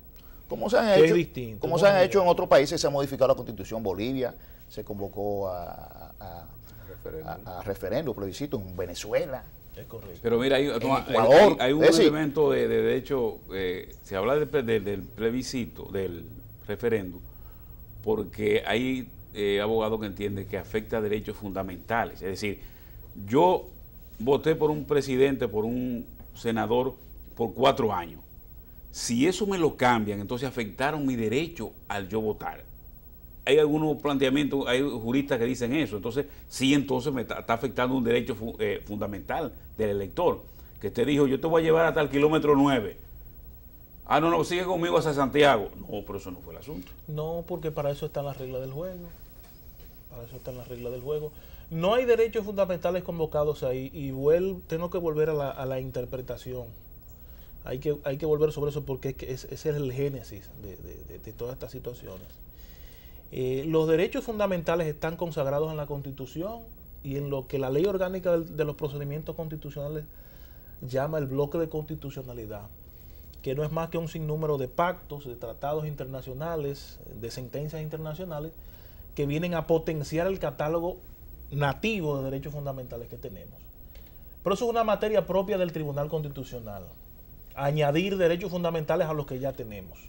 Como se han hecho en otros países, se ha modificado la Constitución. Bolivia se convocó a referéndum, plebiscito en Venezuela.
Es correcto.
Pero mira, hay un elemento de hecho, se habla del plebiscito, del referéndum, porque hay abogados que entienden que afecta a derechos fundamentales. Es decir, yo voté por un presidente, por un senador, por 4 años. Si eso me lo cambian, entonces afectaron mi derecho al yo votar. Hay algunos planteamientos, hay juristas que dicen eso. Entonces, sí, entonces me está afectando un derecho fundamental del elector. Que te dijo, yo te voy a llevar hasta el kilómetro 9. Ah, no, sigue conmigo hasta Santiago. No, pero eso no fue el asunto.
No, porque para eso están las reglas del juego. Para eso están las reglas del juego. No hay derechos fundamentales convocados ahí y tengo que volver a la interpretación. Hay que volver sobre eso porque ese es el génesis de todas estas situaciones. Los derechos fundamentales están consagrados en la Constitución y en lo que la ley orgánica de los procedimientos constitucionales llama el bloque de constitucionalidad, que no es más que un sinnúmero de pactos, de tratados internacionales, de sentencias internacionales, que vienen a potenciar el catálogo nativo de derechos fundamentales que tenemos. Pero eso es una materia propia del Tribunal Constitucional, añadir derechos fundamentales a los que ya tenemos.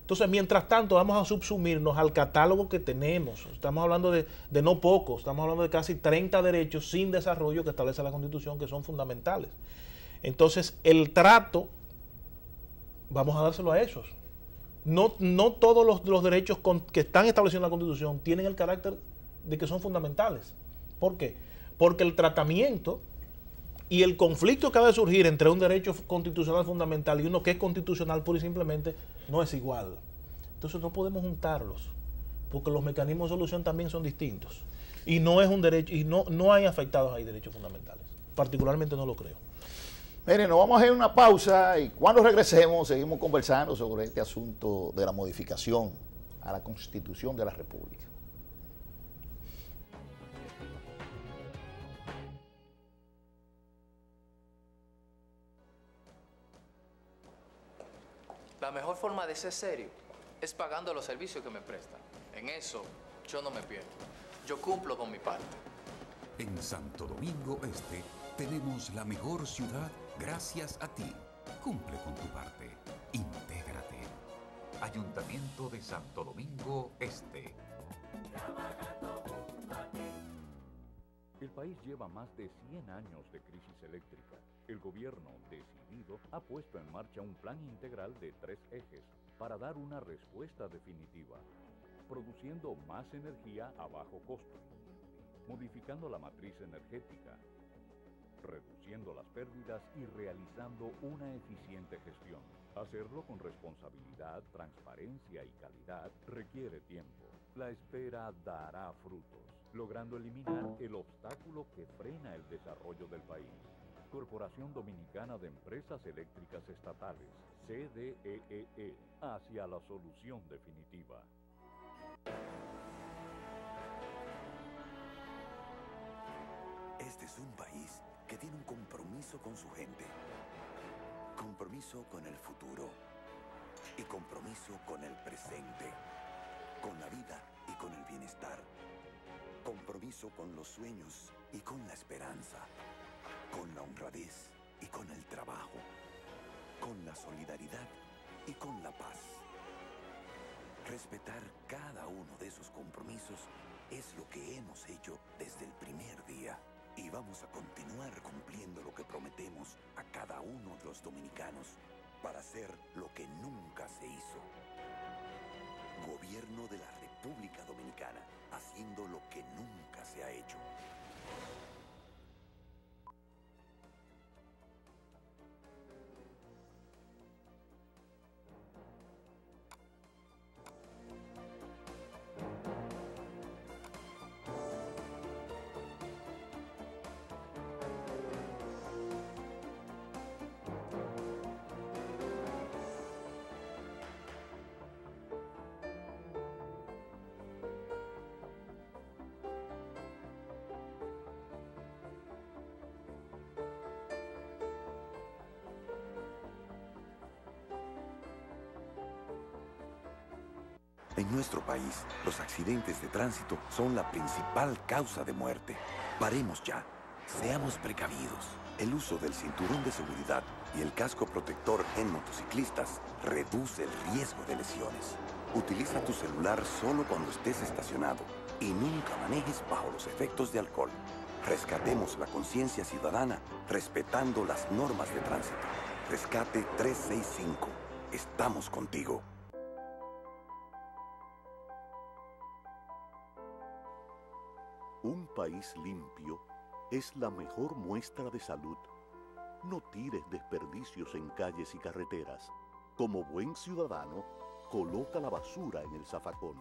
Entonces, mientras tanto, vamos a subsumirnos al catálogo que tenemos. Estamos hablando de no pocos, estamos hablando de casi 30 derechos sin desarrollo que establece la Constitución, que son fundamentales. Entonces, el trato, vamos a dárselo a esos. No todos los derechos que están establecidos en la Constitución tienen el carácter de que son fundamentales. ¿Por qué? Porque el tratamiento y el conflicto que ha de surgir entre un derecho constitucional fundamental y uno que es constitucional pura y simplemente no es igual. Entonces no podemos juntarlos, porque los mecanismos de solución también son distintos. Y no es un derecho, y no hay afectados ahí derechos fundamentales. Particularmente no lo creo.
Miren, nos vamos a ir a una pausa y cuando regresemos seguimos conversando sobre este asunto de la modificación a la Constitución de la República.
La mejor forma de ser serio es pagando los servicios que me prestan. En eso yo no me pierdo. Yo cumplo con mi parte.
En Santo Domingo Este tenemos la mejor ciudad gracias a ti. Cumple con tu parte. Intégrate. Ayuntamiento de Santo Domingo Este.
El país lleva más de 100 años de crisis eléctrica. El gobierno, decidido, ha puesto en marcha un plan integral de 3 ejes para dar una respuesta definitiva, produciendo más energía a bajo costo, modificando la matriz energética, reduciendo las pérdidas y realizando una eficiente gestión. Hacerlo con responsabilidad, transparencia y calidad requiere tiempo. La espera dará frutos, logrando eliminar el obstáculo que frena el desarrollo del país. Corporación Dominicana de Empresas Eléctricas Estatales, CDEE, hacia la solución definitiva.
Este es un país que tiene un compromiso con su gente, compromiso con el futuro y compromiso con el presente, con la vida y con el bienestar, compromiso con los sueños y con la esperanza, con la honradez y con el trabajo, con la solidaridad y con la paz. Respetar cada uno de esos compromisos es lo que hemos hecho desde el primer día y vamos a continuar cumpliendo lo que prometemos a cada uno de los dominicanos para hacer lo que nunca se hizo. Gobierno de la República Dominicana, haciendo lo que nunca se ha hecho. En nuestro país, los accidentes de tránsito son la principal causa de muerte. Paremos ya. Seamos precavidos. El uso del cinturón de seguridad y el casco protector en motociclistas reduce el riesgo de lesiones. Utiliza tu celular solo cuando estés estacionado y nunca manejes bajo los efectos de alcohol. Rescatemos la conciencia ciudadana respetando las normas de tránsito. Rescate 365. Estamos contigo.
Un país limpio es la mejor muestra de salud. No tires desperdicios en calles y carreteras. Como buen ciudadano, coloca la basura en el zafacón.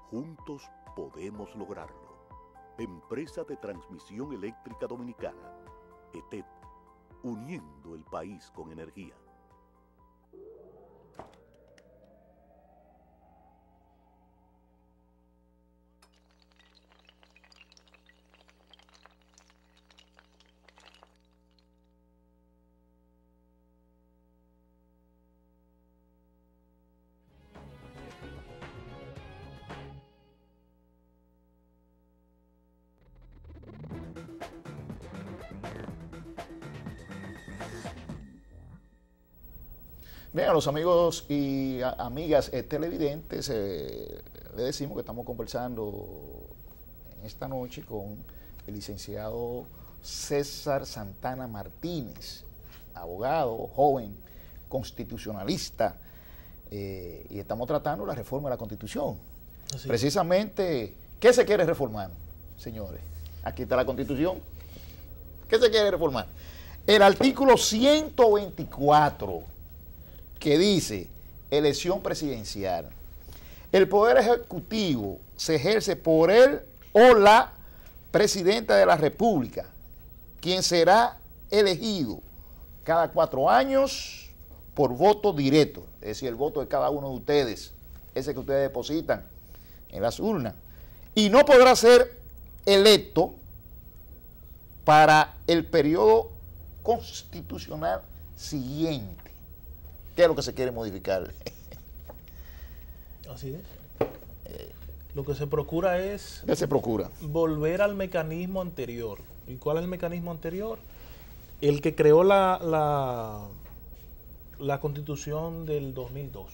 Juntos podemos lograrlo. Empresa de Transmisión Eléctrica Dominicana, ETED, uniendo el país con energía.
Bien, a los amigos y amigas televidentes, le decimos que estamos conversando en esta noche con el licenciado César Santana Martínez, abogado, joven, constitucionalista, y estamos tratando la reforma de la Constitución. Así. Precisamente, ¿qué se quiere reformar, señores? Aquí está la Constitución. ¿Qué se quiere reformar? El artículo 124, que dice elección presidencial. El poder ejecutivo se ejerce por él o la presidenta de la República, quien será elegido cada 4 años por voto directo, es decir, el voto de cada uno de ustedes, ese que ustedes depositan en las urnas, y no podrá ser electo para el periodo constitucional siguiente. ¿Qué es lo que se quiere modificar?
Así es. Lo que se procura es...
¿Qué se procura?
Volver al mecanismo anterior. ¿Y cuál es el mecanismo anterior? El que creó la Constitución del 2002.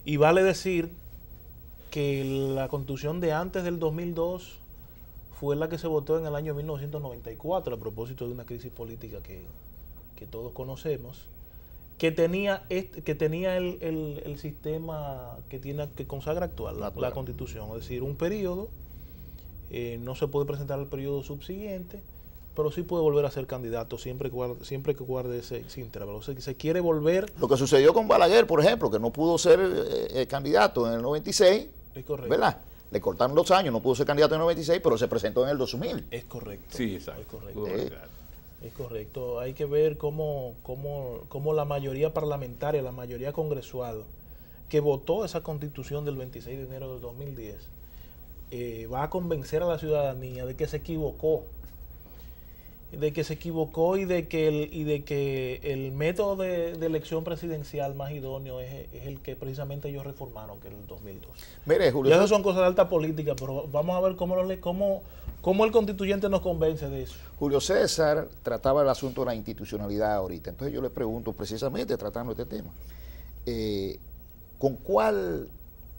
Y vale decir que la Constitución de antes del 2002 fue la que se votó en el año 1994 a propósito de una crisis política que todos conocemos, que tenía el sistema que consagra actual, la Constitución, es decir, un periodo, no se puede presentar al periodo subsiguiente, pero sí puede volver a ser candidato siempre que guarde ese intervalo. O sea, que se quiere volver...
Lo que sucedió con Balaguer, por ejemplo, que no pudo ser candidato en el 96,
es correcto,
¿verdad? Le cortaron 2 años, no pudo ser candidato en el 96, pero se presentó en el 2000.
Es correcto.
Sí, exacto.
Es correcto. Es correcto. Hay que ver cómo la mayoría parlamentaria, la mayoría congresual que votó esa Constitución del 26 de enero del 2010 va a convencer a la ciudadanía de que se equivocó. Y de que el método de elección presidencial más idóneo es el que precisamente ellos reformaron, que es el 2002.
Mire, Julio,
y esas son cosas de alta política, pero vamos a ver cómo el constituyente nos convence de eso.
Julio César trataba el asunto de la institucionalidad ahorita, entonces yo le pregunto precisamente tratando este tema, ¿con cuál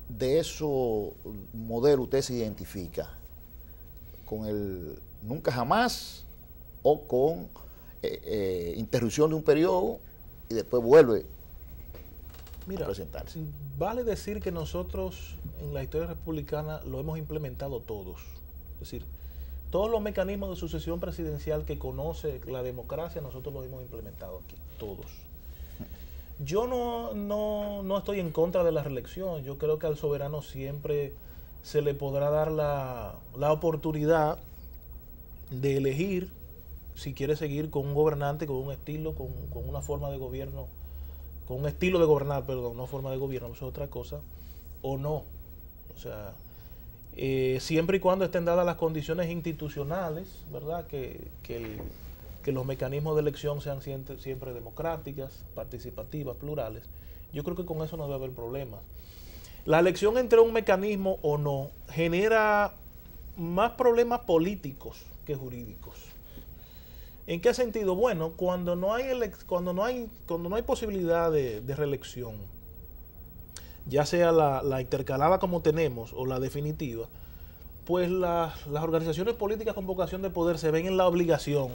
de esos modelos usted se identifica? ¿Con el nunca jamás o con interrupción de un periodo y después vuelve a presentarse?
Vale decir que nosotros en la historia republicana lo hemos implementado todos. Es decir, todos los mecanismos de sucesión presidencial que conoce la democracia, nosotros los hemos implementado aquí, todos. Yo no estoy en contra de la reelección. Yo creo que al soberano siempre se le podrá dar la oportunidad de elegir si quiere seguir con un gobernante, con un estilo, con una forma de gobierno, con un estilo de gobernar, perdón, no forma de gobierno, eso es otra cosa, o no. O sea, siempre y cuando estén dadas las condiciones institucionales, ¿verdad? Que los mecanismos de elección sean siempre democráticas, participativas, plurales. Yo creo que con eso no debe haber problemas. La elección entre un mecanismo o no genera más problemas políticos que jurídicos. ¿En qué sentido? Bueno, cuando no hay posibilidad de reelección, ya sea la intercalada como tenemos o la definitiva, pues las organizaciones políticas con vocación de poder se ven en la obligación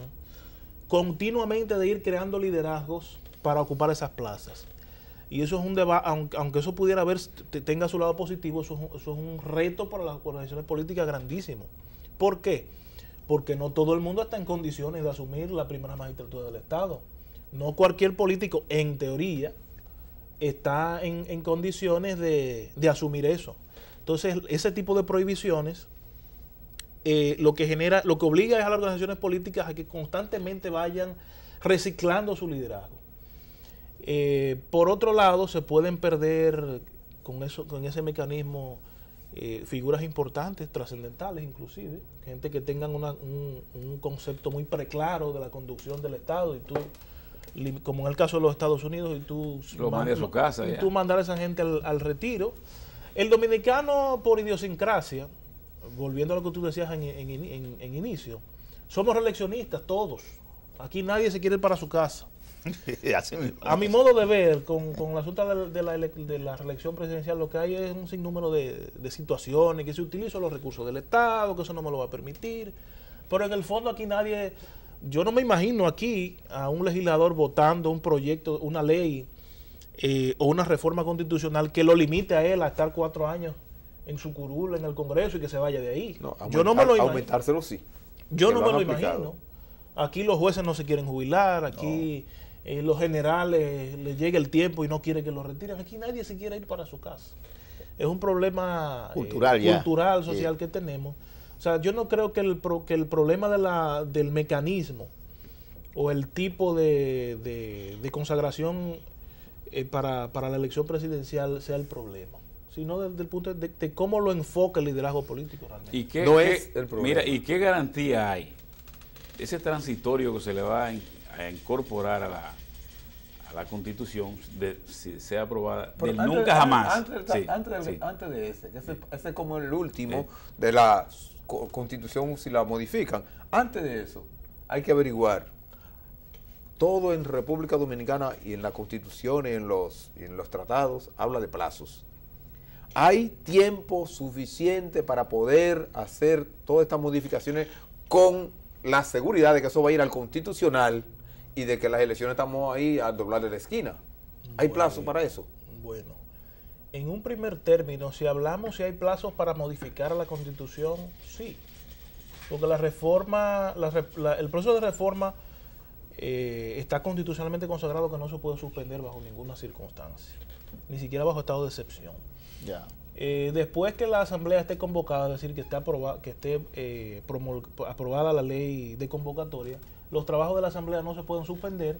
continuamente de ir creando liderazgos para ocupar esas plazas. Y eso es un debate, aunque eso pudiera tenga su lado positivo, eso es un reto para las organizaciones políticas grandísimo. ¿Por qué? Porque no todo el mundo está en condiciones de asumir la primera magistratura del Estado. No cualquier político, en teoría, está en condiciones de asumir eso. Entonces, ese tipo de prohibiciones lo que obliga es a las organizaciones políticas a que constantemente vayan reciclando su liderazgo. Por otro lado, se pueden perder con ese mecanismo figuras importantes, trascendentales inclusive, gente que tengan un concepto muy preclaro de la conducción del Estado, y tú, como en el caso de los Estados Unidos, y tú
lo mandas a su casa,
y tú mandar a esa gente al retiro. El dominicano, por idiosincrasia, volviendo a lo que tú decías en inicio, somos reeleccionistas todos. Aquí nadie se quiere ir para su casa. A mi modo de ver, con el asunto de la reelección presidencial, lo que hay es un sinnúmero de situaciones, que se utilizan los recursos del Estado, que eso no me lo va a permitir. Pero en el fondo aquí nadie, yo no me imagino aquí a un legislador votando un proyecto, una ley o una reforma constitucional que lo limite a él a estar 4 años en su curul en el Congreso y que se vaya de ahí.
No,
yo no me lo imagino.
Aumentárselo sí.
Yo no me lo imagino. Aquí los jueces no se quieren jubilar, aquí los generales les llega el tiempo y no quieren que los retiren. Aquí nadie se quiere ir para su casa. Es un problema cultural, social que tenemos. O sea, yo no creo que el problema del mecanismo o el tipo de consagración para la elección presidencial sea el problema, sino desde el punto de cómo lo enfoca el liderazgo político realmente.
¿Y
no es el problema?
Mira, ¿y qué garantía hay? Ese transitorio que se le va a incorporar a la Constitución, si sea aprobada, nunca jamás.
Antes de ese es como el último de la Constitución si la modifican. Antes de eso, hay que averiguar. Todo en República Dominicana y en la Constitución y en los tratados habla de plazos. Hay tiempo suficiente para poder hacer todas estas modificaciones con la seguridad de que eso va a ir al Constitucional y de que las elecciones estamos ahí a doblar de la esquina. ¿Hay plazo para eso?
Bueno, en un primer término, si hablamos si hay plazos para modificar la Constitución, sí. Porque el proceso de reforma está constitucionalmente consagrado que no se puede suspender bajo ninguna circunstancia, ni siquiera bajo estado de excepción.
Ya.
Después que la Asamblea esté convocada, es decir, que esté aprobada la ley de convocatoria, los trabajos de la Asamblea no se pueden suspender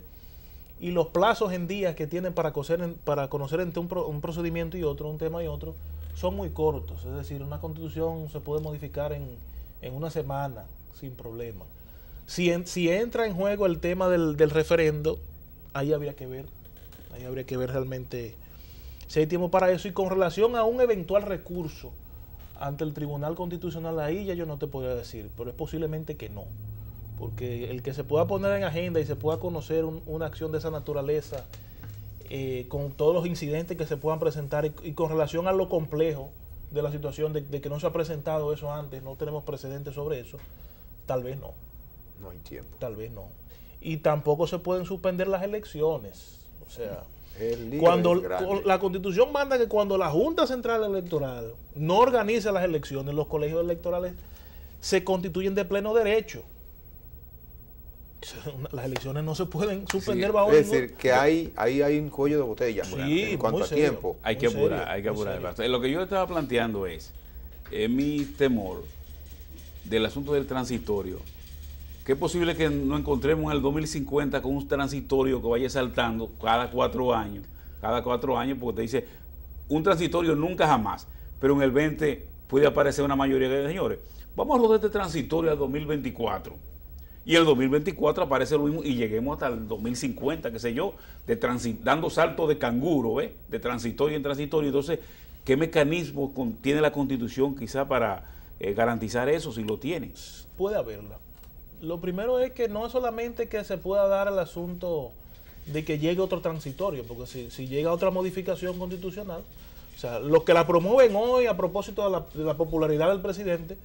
y los plazos en días que tienen para conocer entre un procedimiento y otro, un tema y otro, son muy cortos. Es decir, una Constitución se puede modificar en una semana sin problema. Si entra en juego el tema del referendo, ahí habría que ver realmente si hay tiempo para eso. Y con relación a un eventual recurso ante el Tribunal Constitucional, ahí ya yo no te podría decir, pero es posiblemente que no, porque el que se pueda poner en agenda y se pueda conocer una acción de esa naturaleza con todos los incidentes que se puedan presentar y con relación a lo complejo de la situación de que no se ha presentado eso antes, no tenemos precedentes sobre eso, tal vez no.
No hay tiempo.
Tal vez no. Y tampoco se pueden suspender las elecciones. O sea, la Constitución manda que cuando la Junta Central Electoral no organiza las elecciones, los colegios electorales se constituyen de pleno derecho. Las elecciones no se pueden suspender bajo
ningún... Es decir, que ahí hay un cuello de botella en cuanto a tiempo.
Hay que apurar. Lo que yo estaba planteando es mi temor del asunto del transitorio. Que es posible que nos encontremos en el 2050 con un transitorio que vaya saltando cada 4 años, porque te dice un transitorio nunca jamás, pero en el 20 puede aparecer una mayoría de señores. Vamos a rodar este transitorio al 2024 y el 2024 aparece lo mismo y lleguemos hasta el 2050, qué sé yo, dando saltos de canguro, de transitorio en transitorio. Entonces, ¿Qué mecanismo tiene la Constitución quizá para garantizar eso, si lo tiene?
Puede haberla. Lo primero es que no solamente que se pueda dar el asunto de que llegue otro transitorio, porque si llega otra modificación constitucional, o sea, los que la promueven hoy a propósito de la popularidad del presidente,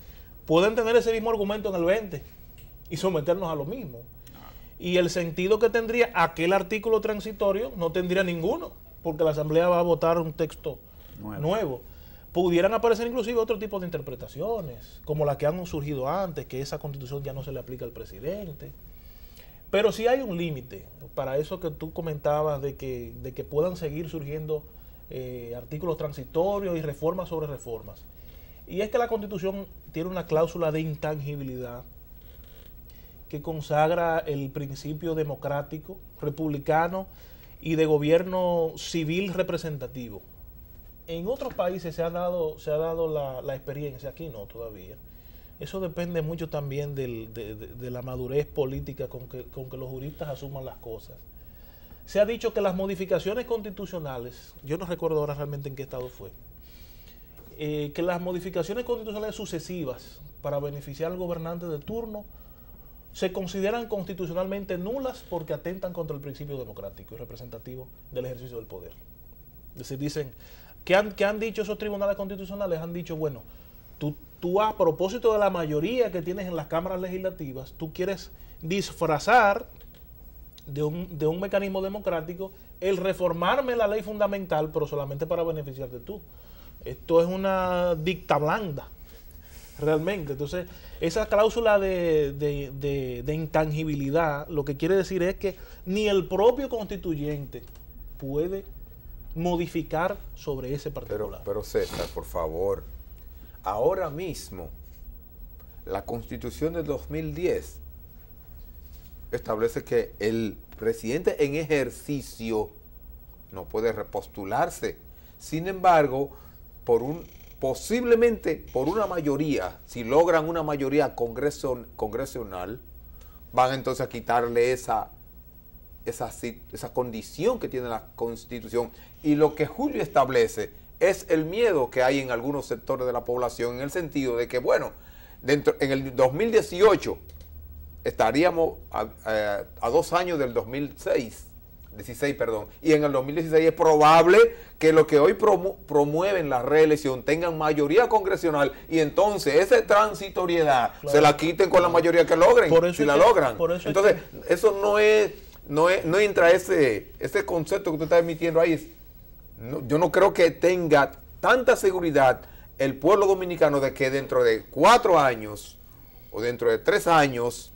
pueden tener ese mismo argumento en el 20 y someternos a lo mismo. Y el sentido que tendría aquel artículo transitorio no tendría ninguno, porque la Asamblea va a votar un texto nuevo. Pudieran aparecer inclusive otro tipo de interpretaciones, como las que han surgido antes, que esa Constitución ya no se le aplica al presidente. Pero sí hay un límite para eso que tú comentabas de que puedan seguir surgiendo artículos transitorios y reformas sobre reformas. Y es que la Constitución tiene una cláusula de intangibilidad que consagra el principio democrático, republicano y de gobierno civil representativo. En otros países se ha dado la experiencia, aquí no todavía. Eso depende mucho también de la madurez política con que los juristas asuman las cosas. Se ha dicho que las modificaciones constitucionales, yo no recuerdo ahora realmente en qué estado fue, que las modificaciones constitucionales sucesivas para beneficiar al gobernante de turno se consideran constitucionalmente nulas porque atentan contra el principio democrático y representativo del ejercicio del poder. Es decir, dicen, ¿qué han dicho esos tribunales constitucionales? Han dicho, bueno, tú a propósito de la mayoría que tienes en las cámaras legislativas, tú quieres disfrazar de un mecanismo democrático el reformarme la ley fundamental, pero solamente para beneficiarte tú. Esto es una dicta blanda, realmente. Entonces, esa cláusula de intangibilidad, lo que quiere decir es que ni el propio constituyente puede modificar sobre ese particular.
Pero César, por favor, ahora mismo la Constitución del 2010 establece que el presidente en ejercicio no puede repostularse. Sin embargo, posiblemente por una mayoría, si logran una mayoría congresional, van entonces a quitarle esa condición que tiene la Constitución. Y lo que Julio establece es el miedo que hay en algunos sectores de la población, en el sentido de que, bueno, en el 2018 estaríamos a 2 años del 16, y en el 2016 es probable que los que hoy promueven la reelección tengan mayoría congresional y entonces esa transitoriedad se la quiten con la mayoría que logren, si la logran. Entonces, eso no entra ese concepto que usted está emitiendo ahí. Yo no creo que tenga tanta seguridad el pueblo dominicano de que dentro de 4 años o dentro de 3 años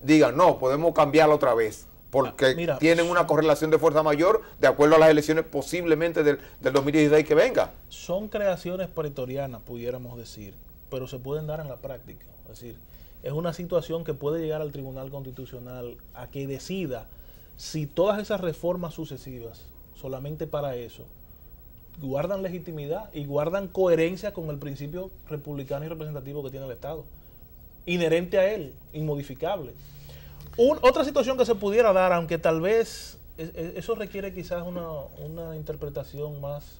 digan, no, podemos cambiarla otra vez, porque tienen una correlación de fuerza mayor de acuerdo a las elecciones posiblemente del 2016 que venga.
Son creaciones pretorianas, pudiéramos decir, pero se pueden dar en la práctica. Es decir, es una situación que puede llegar al Tribunal Constitucional a que decida si todas esas reformas sucesivas, solamente para eso, guardan legitimidad y guardan coherencia con el principio republicano y representativo que tiene el Estado, inherente a él, inmodificable. Otra situación que se pudiera dar, aunque tal vez eso requiere quizás una interpretación más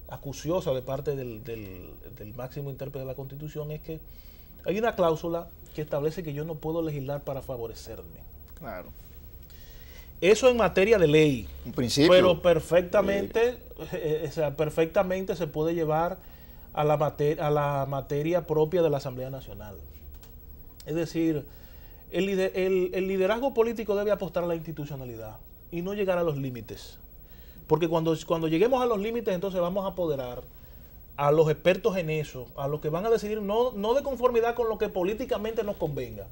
acuciosa de parte del máximo intérprete de la Constitución, es que hay una cláusula que establece que yo no puedo legislar para favorecerme.
Claro.
Eso en materia de ley,
un principio,
pero perfectamente se puede llevar a la materia propia de la Asamblea Nacional. Es decir, el liderazgo político debe apostar a la institucionalidad y no llegar a los límites. Porque cuando lleguemos a los límites, entonces vamos a apoderar a los expertos en eso, a los que van a decidir no de conformidad con lo que políticamente nos convenga,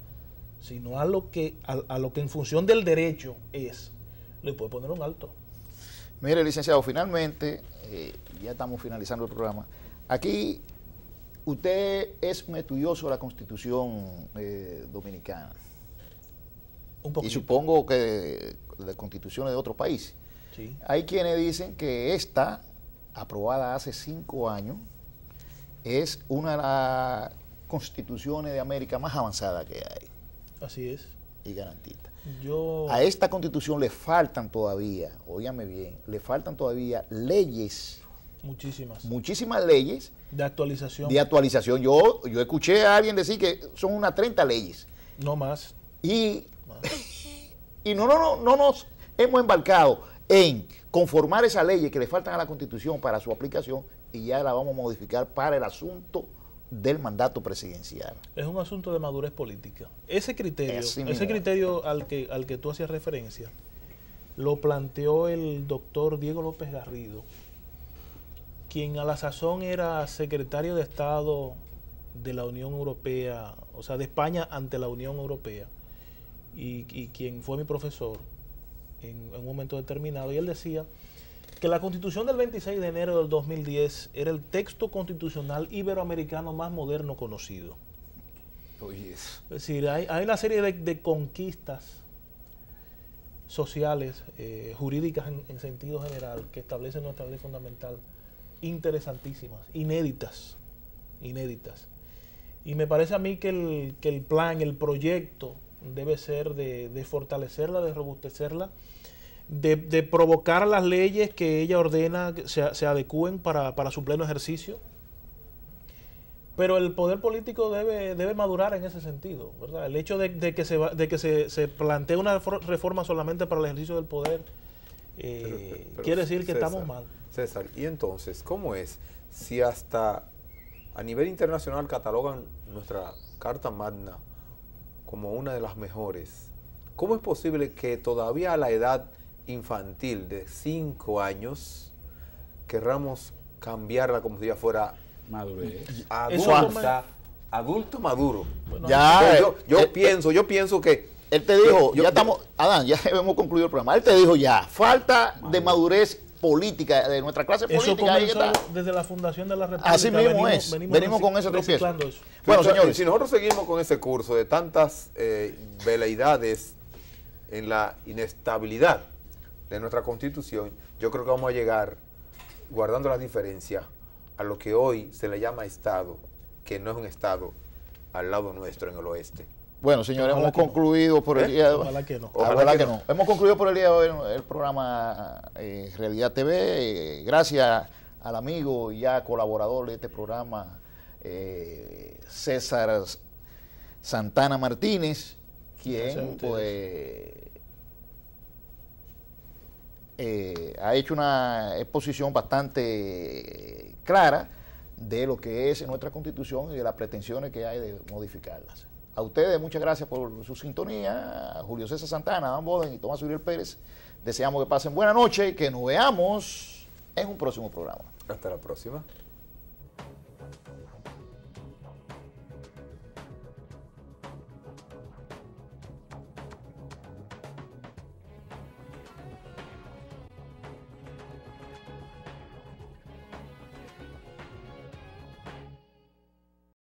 sino a lo que en función del derecho le puede poner un alto.
Mire, licenciado, finalmente, ya estamos finalizando el programa. Aquí, usted es un estudioso de la Constitución dominicana.
Un poquito.
Y supongo que de constituciones de otros países.
Sí.
Hay quienes dicen que esta, aprobada hace 5 años, es una de las constituciones de América más avanzadas que hay.
Así es.
Y garantista.
A
esta constitución le faltan todavía, óigame bien, le faltan todavía leyes muchísimas leyes
de actualización.
Yo escuché a alguien decir que son unas 30 leyes.
No más.
Y no nos hemos embarcado en conformar esas leyes que le faltan a la Constitución para su aplicación y ya la vamos a modificar para el asunto del mandato presidencial.
Es un asunto de madurez política. Ese criterio al que tú hacías referencia lo planteó el doctor Diego López Garrido, quien a la sazón era secretario de Estado de la Unión Europea, o sea, de España ante la Unión Europea, y quien fue mi profesor en un momento determinado, y él decía que la Constitución del 26 de enero del 2010 era el texto constitucional iberoamericano más moderno conocido. Es decir, hay una serie de conquistas sociales, jurídicas en sentido general, que establecen nuestra ley fundamental, interesantísimas, inéditas. Y me parece a mí que el plan, el proyecto, debe ser de fortalecerla, de robustecerla, de provocar las leyes que ella ordena que se adecúen para su pleno ejercicio. Pero el poder político debe madurar en ese sentido, ¿verdad? El hecho de que se plantee una reforma solamente para el ejercicio del poder pero quiere decir que estamos mal.
César, y entonces, ¿cómo es si hasta a nivel internacional catalogan nuestra Carta Magna como una de las mejores? ¿Cómo es posible que todavía a la edad infantil de 5 años querramos cambiarla como si ya fuera
madurez,
adulto maduro?
Bueno, ya,
yo pienso que
él te dijo, Adán, ya hemos concluido el programa. Él te dijo ya, falta de madurez política de nuestra clase política.
Eso comenzó desde la fundación de la República.
Así mismo venimos con ese tropiezo.
Bueno, señores, si nosotros seguimos con ese curso de tantas veleidades en la inestabilidad de nuestra Constitución, yo creo que vamos a llegar, guardando las diferencias, a lo que hoy se le llama Estado, que no es un Estado al lado nuestro en el oeste.
Bueno, señores, hemos concluido por el día de hoy.
Ojalá que no.
Ojalá que no. Hemos concluido por el día de hoy el programa Realidad TV. Gracias al amigo y ya colaborador de este programa, César Santana Martínez, quien pues ha hecho una exposición bastante clara de lo que es nuestra Constitución y de las pretensiones que hay de modificarlas. A ustedes muchas gracias por su sintonía. A Julio César Santana, Adán Boden y Tomás Uriel Pérez, deseamos que pasen buena noche y que nos veamos en un próximo programa.
Hasta la próxima.